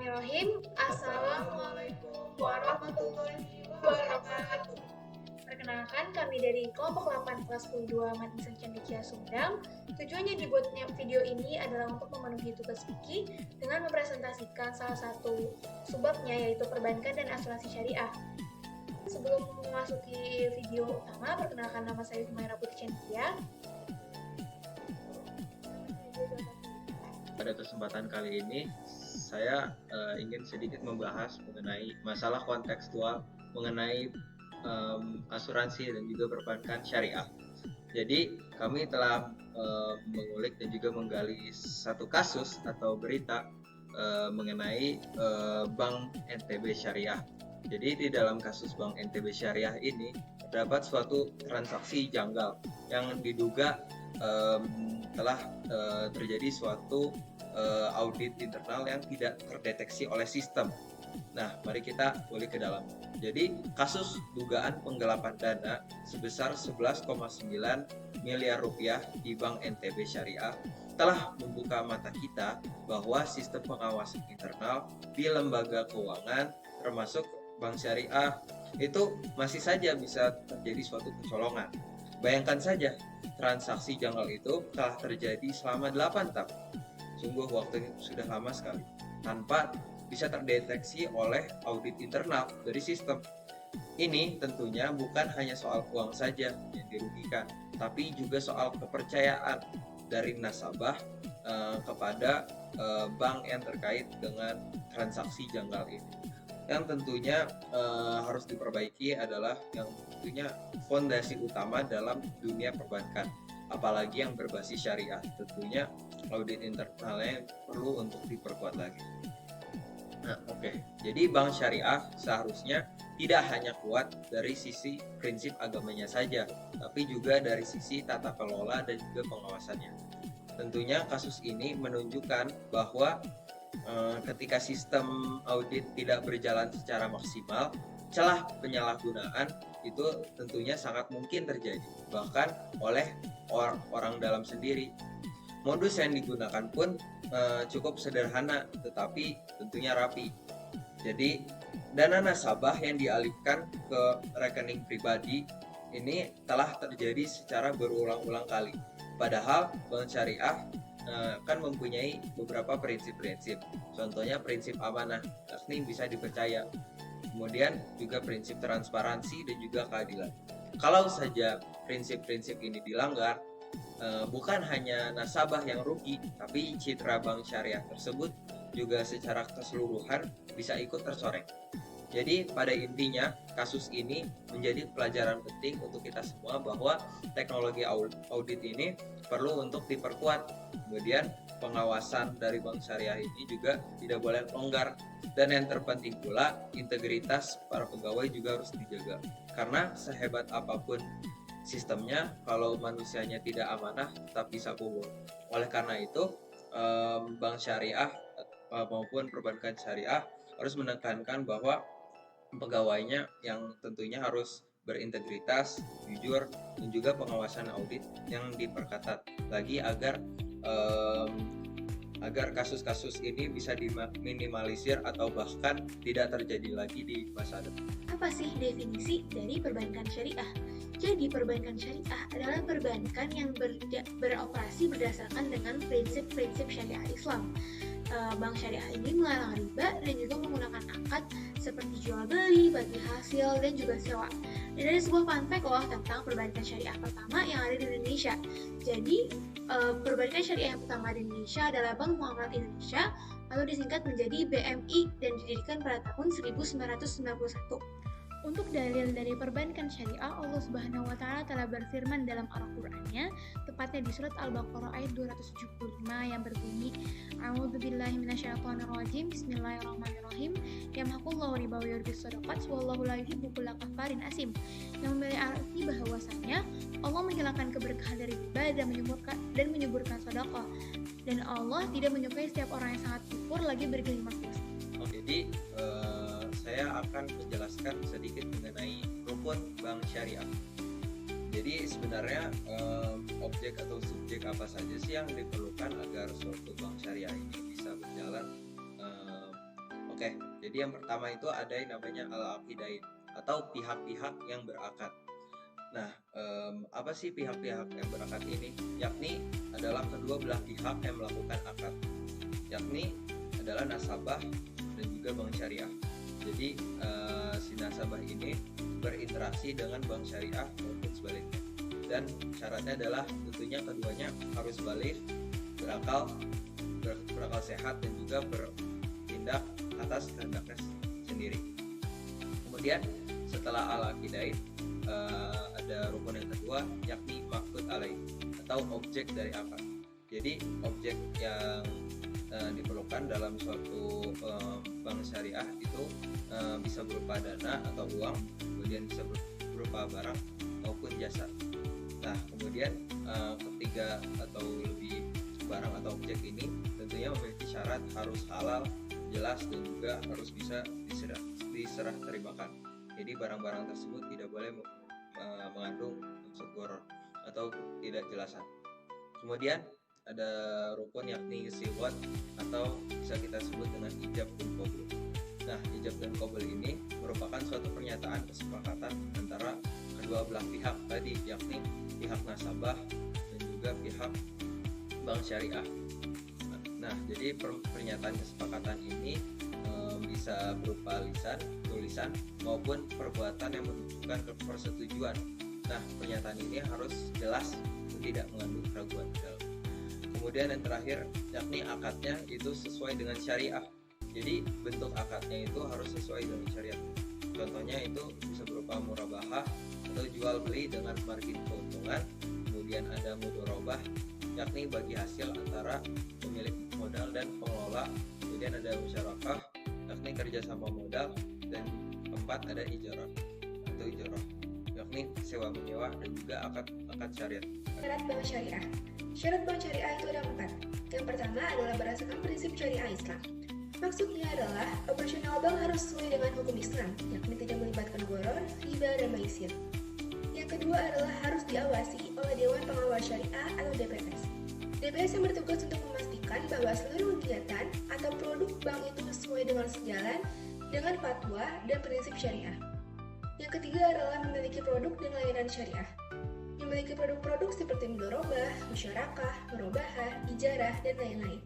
Bismillahirrahmanirrahim. Assalamualaikum warahmatullahi wabarakatuh. Perkenalkan, kami dari kelompok 8 kelas 2 Madrasah Cendekia Sumedang. Tujuannya dibuatnya video ini adalah untuk memenuhi tugas fikih dengan mempresentasikan salah satu subbabnya, yaitu perbankan dan asuransi syariah. Sebelum memasuki video utama, perkenalkan, nama saya Humaira Putri Cendekia. Pada kesempatan kali ini saya ingin sedikit membahas mengenai masalah kontekstual mengenai asuransi dan juga perbankan syariah. Jadi kami telah mengulik dan juga menggali satu kasus atau berita mengenai Bank NTB Syariah. Jadi di dalam kasus Bank NTB Syariah ini terdapat suatu transaksi janggal yang diduga telah terjadi suatu audit internal yang tidak terdeteksi oleh sistem. Nah, mari kita ulik ke dalam. Jadi, kasus dugaan penggelapan dana sebesar 11,9 miliar rupiah di Bank NTB Syariah telah membuka mata kita bahwa sistem pengawasan internal di lembaga keuangan termasuk Bank Syariah itu masih saja bisa terjadi suatu kecolongan. Bayangkan saja, transaksi janggal itu telah terjadi selama 8 tahun. Sungguh waktunya sudah lama sekali, tanpa bisa terdeteksi oleh audit internal dari sistem. Ini tentunya bukan hanya soal uang saja yang dirugikan, tapi juga soal kepercayaan dari nasabah kepada bank yang terkait dengan transaksi janggal ini. Yang tentunya harus diperbaiki adalah yang tentunya fondasi utama dalam dunia perbankan, apalagi yang berbasis syariah. Tentunya audit internalnya perlu untuk diperkuat lagi. Nah, jadi bank syariah seharusnya tidak hanya kuat dari sisi prinsip agamanya saja, tapi juga dari sisi tata kelola dan juga pengawasannya. Tentunya kasus ini menunjukkan bahwa ketika sistem audit tidak berjalan secara maksimal, celah penyalahgunaan itu tentunya sangat mungkin terjadi, bahkan oleh orang dalam sendiri. Modus yang digunakan pun cukup sederhana, tetapi tentunya rapi. Jadi, dana nasabah yang dialihkan ke rekening pribadi ini telah terjadi secara berulang-ulang kali. Padahal Bank Syariah kan mempunyai beberapa prinsip-prinsip. Contohnya prinsip amanah, yakni bisa dipercaya. Kemudian juga prinsip transparansi dan juga keadilan. Kalau saja prinsip-prinsip ini dilanggar, bukan hanya nasabah yang rugi, tapi citra bank syariah tersebut juga secara keseluruhan bisa ikut tercoreng. Jadi pada intinya kasus ini menjadi pelajaran penting untuk kita semua bahwa teknologi audit ini perlu untuk diperkuat. Kemudian pengawasan dari bank syariah ini juga tidak boleh longgar, dan yang terpenting pula integritas para pegawai juga harus dijaga. Karena sehebat apapun sistemnya, kalau manusianya tidak amanah tetap bisa bohong. Oleh karena itu bank syariah maupun perbankan syariah harus menekankan bahwa pegawainya yang tentunya harus berintegritas, jujur, dan juga pengawasan audit yang diperketat lagi agar kasus-kasus ini bisa diminimalisir atau bahkan tidak terjadi lagi di masa depan. Apa sih definisi dari perbankan syariah? Jadi, perbankan syariah adalah perbankan yang beroperasi berdasarkan dengan prinsip-prinsip syariah Islam. Bank syariah ini melarang riba dan juga menggunakan akad seperti jual beli, bagi hasil, dan juga sewa. Dan ada sebuah fun fact loh tentang perbankan syariah pertama yang ada di Indonesia. Jadi, perbankan syariah yang pertama di Indonesia adalah Bank Muamalat Indonesia, atau disingkat menjadi BMI, dan didirikan pada tahun 1991. Untuk dalil dari perbankan syariah, Allah Subhanahu wa Ta'ala telah berfirman dalam Al-Qur'annya, tepatnya di surat Al-Baqarah ayat 275 yang berbunyi, A'udzubillahi minasyaitonirrajim, Bismillahirrahmanirrahim, Yamhaqullahu riba wa yurbis shadaqat, wallahu la yuhibbu kulla kafarin asim. Yang berarti bahwasanya Allah menghilangkan keberkahan dari riba dan menyuburkan sedekah. Dan Allah tidak menyukai setiap orang yang sangat kufur lagi bergelimang dosa. Jadi saya akan menjelaskan sedikit mengenai rukun bank syariah. Jadi sebenarnya objek atau subjek apa saja sih yang diperlukan agar suatu bank syariah ini bisa berjalan Oke, jadi yang pertama itu ada yang namanya al-aqidain atau pihak-pihak yang berakad. Nah, apa sih pihak-pihak yang berakad ini? Yakni adalah kedua belah pihak yang melakukan akad, yakni adalah nasabah dan juga bank syariah. Jadi si nasabah ini berinteraksi dengan bank syariah maupun sebaliknya. Dan syaratnya adalah tentunya keduanya harus balik, berakal sehat dan juga bertindak atas kehendaknya sendiri. Kemudian setelah al-aqidain ada rukun yang kedua, yakni maqtud alaih atau objek dari akad. Jadi objek yang diperlukan dalam suatu bank syariah itu bisa berupa dana atau uang, kemudian bisa berupa barang maupun jasa. Nah, kemudian ketiga atau lebih barang atau objek ini tentunya memiliki syarat harus halal, jelas, dan juga harus bisa diserah terimakan. Jadi barang-barang tersebut tidak boleh mengandung unsur gharar atau tidak jelasan. Kemudian ada rukun yakni siwat atau bisa kita sebut dengan ijab dan qabul. Nah, ijab dan qabul ini merupakan suatu pernyataan kesepakatan antara kedua belah pihak tadi, yakni pihak nasabah dan juga pihak bank syariah. Nah, jadi pernyataan kesepakatan ini bisa berupa lisan, tulisan, maupun perbuatan yang menunjukkan persetujuan. Nah, pernyataan ini harus jelas dan tidak mengandung keraguan di dalam. Kemudian yang terakhir, yakni akadnya itu sesuai dengan syariah. Jadi bentuk akadnya itu harus sesuai dengan syariat. Contohnya itu bisa berupa murabahah atau jual beli dengan margin keuntungan. Kemudian ada mudharabah, yakni bagi hasil antara pemilik modal dan pengelola. Kemudian ada musyarakah, yakni kerjasama modal. Dan keempat ada ijarah atau ijarah, yakni sewa menyewa dan juga akad syariat. Syarat bank syariah. Syarat bank syariah itu ada 4. Yang pertama adalah berdasarkan prinsip syariah Islam. Maksudnya adalah operasional bank harus sesuai dengan hukum Islam, yakni tidak melibatkan gharar, riba, dan maisir. Yang kedua adalah harus diawasi oleh Dewan Pengawas Syariah atau DPS. DPS yang bertugas untuk memastikan bahwa seluruh kegiatan atau produk bank itu sesuai dengan sejalan dengan fatwa dan prinsip syariah. Yang ketiga adalah memiliki produk dan layanan syariah. Memiliki produk-produk seperti mudharabah, musyarakah, murabahah, ijarah, dan lain-lain.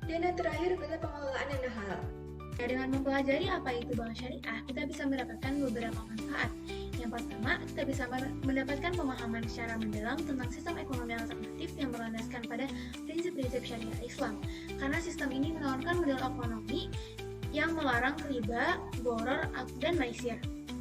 Dan yang terakhir adalah pengelolaan dana halal. Nah, dengan mempelajari apa itu bank syariah, kita bisa mendapatkan beberapa manfaat. Yang pertama, kita bisa mendapatkan pemahaman secara mendalam tentang sistem ekonomi alternatif yang berlandaskan pada prinsip-prinsip syariah Islam. Karena sistem ini menawarkan model ekonomi yang melarang riba, gharar, dan maisir.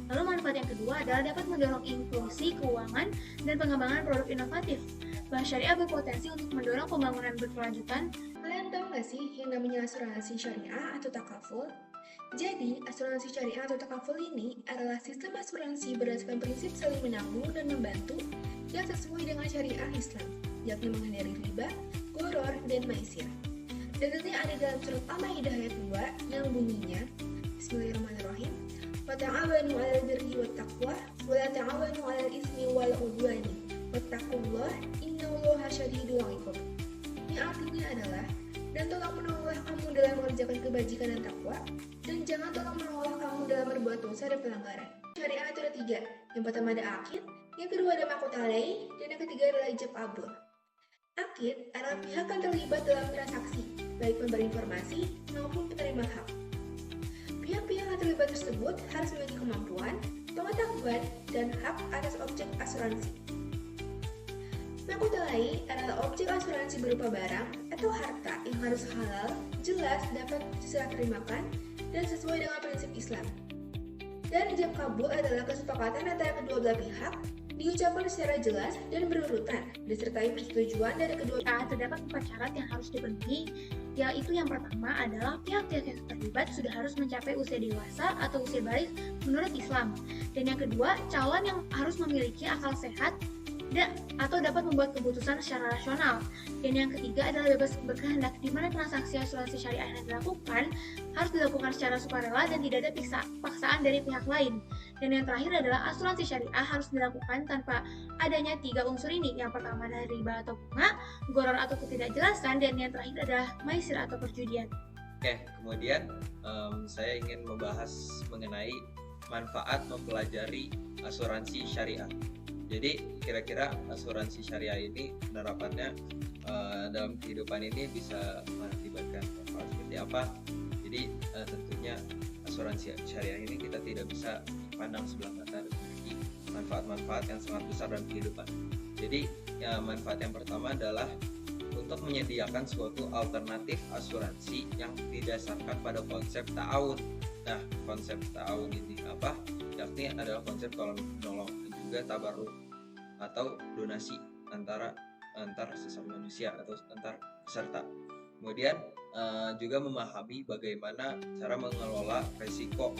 Lalu manfaat yang kedua adalah dapat mendorong inklusi keuangan dan pengembangan produk inovatif. Bank syariah berpotensi untuk mendorong pembangunan berkelanjutan. Kalian tahu nggak sih yang namanya asuransi syariah atau takaful? Jadi, asuransi syariah atau takaful ini adalah sistem asuransi berdasarkan prinsip saling menanggung dan membantu yang sesuai dengan syariah Islam, yakni menghindari riba, gharar, dan maisir. Dalilnya ada dalam surat Al-Maidah ayat 2 yang bunyinya, Bismillahirrahmanirrahim, wa ta'awanu 'alal birri wat taqwa wa la ta'awanu 'alal itsmi wal 'udwani wattaqullaha innallaha syadidul 'iqab. Yang artinya adalah, dan tolong menolonglah kamu dalam mengerjakan kebajikan dan takwa, dan jangan tolong menolonglah kamu dalam berbuat dosa dan pelanggaran. Syariah itu ada 3. Yang pertama ada akid, yang kedua ada maqtud alaih, dan yang ketiga adalah ijab qabul. Akid adalah pihak yang terlibat dalam transaksi, baik pemberi informasi maupun penerima hak. Pihak-pihak yang terlibat tersebut harus memiliki kemampuan, pengetahuan, dan hak atas objek asuransi. Maqtud alaih adalah objek asuransi berupa barang atau harta yang harus halal, jelas, dapat diserah terimakan, dan sesuai dengan prinsip Islam. Dan ijab qabul adalah kesepakatan antara kedua belah pihak, diucapkan secara jelas dan berurutan, disertai persetujuan dari kedua pihak. Terdapat 4 syarat yang harus dipenuhi, yaitu yang pertama adalah pihak-pihak yang terlibat sudah harus mencapai usia dewasa atau usia balik menurut Islam. Dan yang kedua, calon yang harus memiliki akal sehat atau dapat membuat keputusan secara rasional. Dan yang ketiga adalah bebas berkehendak, di mana transaksi asuransi syariah yang dilakukan harus dilakukan secara sukarela dan tidak ada paksaan dari pihak lain. Dan yang terakhir adalah asuransi syariah harus dilakukan tanpa adanya 3 unsur ini. Yang pertama adalah riba atau bunga, gharar atau ketidakjelasan, dan yang terakhir adalah maisir atau perjudian. Oke, kemudian saya ingin membahas mengenai manfaat mempelajari asuransi syariah. Jadi kira-kira asuransi syariah ini penerapannya dalam kehidupan ini bisa mengakibatkan manfaat seperti apa? Jadi tentunya asuransi syariah ini kita tidak bisa pandang sebelah mata dan memiliki manfaat-manfaat yang sangat besar dalam kehidupan. Jadi manfaat yang pertama adalah untuk menyediakan suatu alternatif asuransi yang didasarkan pada konsep ta'awun. Nah, konsep ta'awun ini apa? Yakni adalah konsep tolong menolong dan juga tabarruk atau donasi antar sesama manusia atau antar peserta. Kemudian juga memahami bagaimana cara mengelola risiko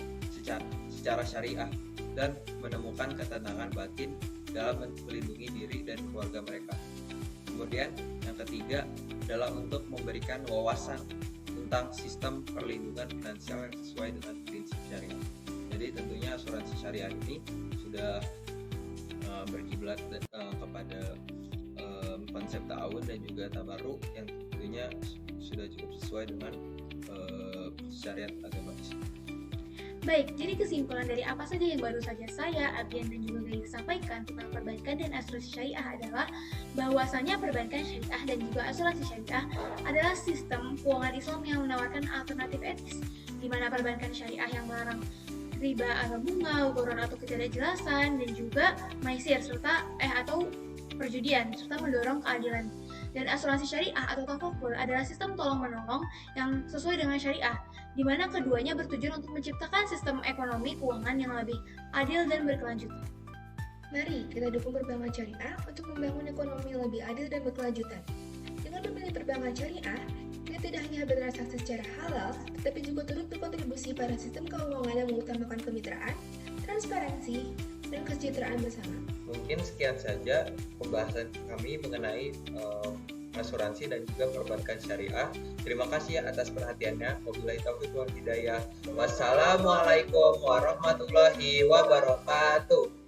secara syariah dan menemukan ketenangan batin dalam melindungi diri dan keluarga mereka. Kemudian yang ketiga adalah untuk memberikan wawasan tentang sistem perlindungan finansial yang sesuai dengan prinsip syariah. Jadi tentunya asuransi syariah ini sudah berkiblat kepada konsep ta'awun dan juga tabarruk yang tentunya sudah cukup sesuai dengan syariat agama Islam. Baik, jadi kesimpulan dari apa saja yang baru saja saya, Abian, dan juga Gaye sampaikan tentang perbankan dan asuransi syariah adalah bahwasanya perbankan syariah dan juga asuransi syariah adalah sistem keuangan Islam yang menawarkan alternatif etis, di mana perbankan syariah yang melarang riba atau bunga, ukuran atau ketidakjelasan, dan juga maisir atau perjudian, serta mendorong keadilan. Dan asuransi syariah atau tafakkur adalah sistem tolong-menolong yang sesuai dengan syariah, di mana keduanya bertujuan untuk menciptakan sistem ekonomi keuangan yang lebih adil dan berkelanjutan. Mari kita dukung perbankan syariah untuk membangun ekonomi yang lebih adil dan berkelanjutan. Dengan memilih perbankan syariah, kita tidak hanya bertransaksi secara halal, tetapi juga turut berkontribusi pada sistem keuangan yang mengutamakan kemitraan, transparansi, dan kesejahteraan bersama. Mungkin sekian saja pembahasan kami mengenai asuransi dan juga perbankan syariah. Terima kasih atas perhatiannya. Wabillahi taufiq wal hidayah. Wassalamualaikum warahmatullahi wabarakatuh.